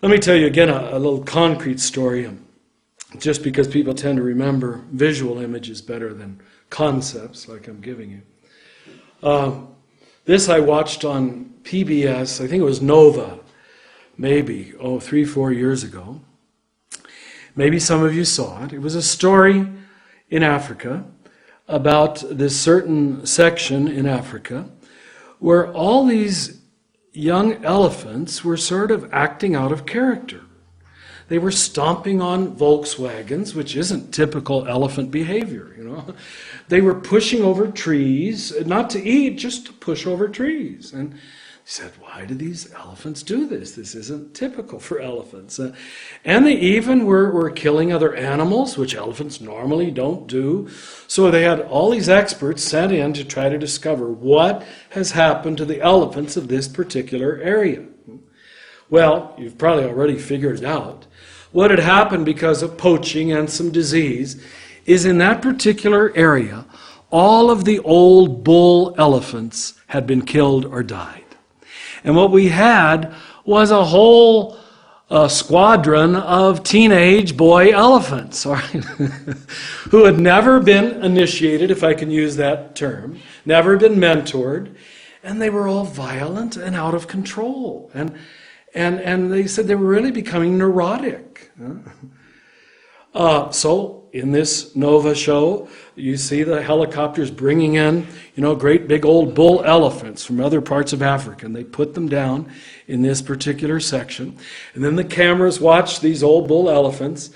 Let me tell you again a little concrete story, just because people tend to remember visual images better than concepts like I'm giving you. This I watched on PBS, I think it was Nova, maybe, 3-4 years ago. Maybe some of you saw it. It was a story in Africa about this certain section in Africa where all these young elephants were sort of acting out of character. They were stomping on Volkswagens, which isn't typical elephant behavior, you know. They were pushing over trees, not to eat, just to push over trees. And he said, why do these elephants do this? This isn't typical for elephants. And they even were killing other animals, which elephants normally don't do. So they had all these experts sent in to try to discover what has happened to the elephants of this particular area. Well, you've probably already figured it out. What had happened because of poaching and some disease is in that particular area, all of the old bull elephants had been killed or died. And what we had was a whole squadron of teenage boy elephants, who had never been initiated, if I can use that term, never been mentored, and they were all violent and out of control. And they said they were really becoming neurotic. So in this Nova show, you see the helicopters bringing in, great big old bull elephants from other parts of Africa, and they put them down in this particular section. And then the cameras watch these old bull elephants,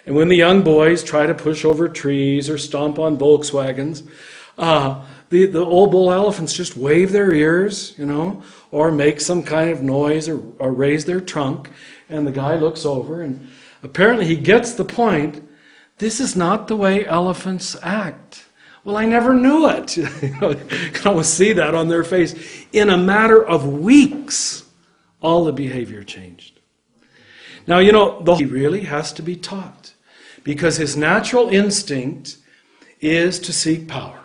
and when the young boys try to push over trees or stomp on Volkswagens, the old bull elephants just wave their ears, or make some kind of noise or raise their trunk, and the guy looks over, and apparently he gets the point. This is not the way elephants act. Well, I never knew it. You can almost see that on their face. In a matter of weeks, all the behavior changed. Now, he really has to be taught, because his natural instinct is to seek power.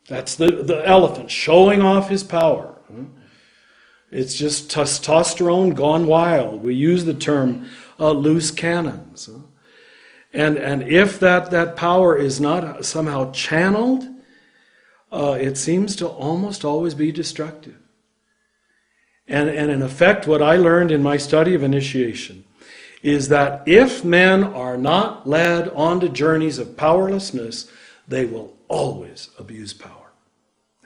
That's the elephant showing off his power. It's just testosterone gone wild. We use the term loose cannons. And if that power is not somehow channeled, it seems to almost always be destructive. And in effect, what I learned in my study of initiation is that if men are not led onto journeys of powerlessness, they will always abuse power.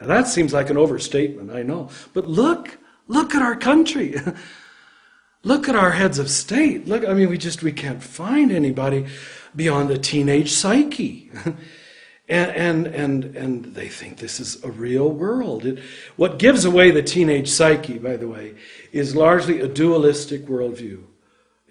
Now that seems like an overstatement, I know. But look at our country. Look at our heads of state. We can't find anybody beyond the teenage psyche. and they think this is a real world. What gives away the teenage psyche, by the way, is largely a dualistic worldview,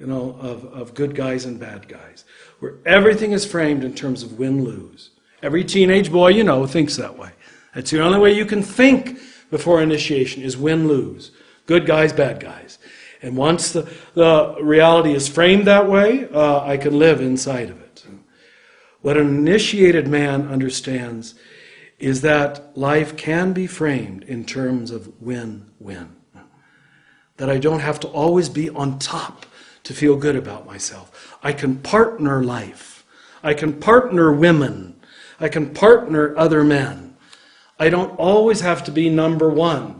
of good guys and bad guys, where everything is framed in terms of win-lose. Every teenage boy thinks that way. That's the only way you can think before initiation, is win-lose. Good guys, bad guys. And once the reality is framed that way, I can live inside of it. What an initiated man understands is that life can be framed in terms of win-win. That I don't have to always be on top to feel good about myself. I can partner life. I can partner women. I can partner other men. I don't always have to be number one.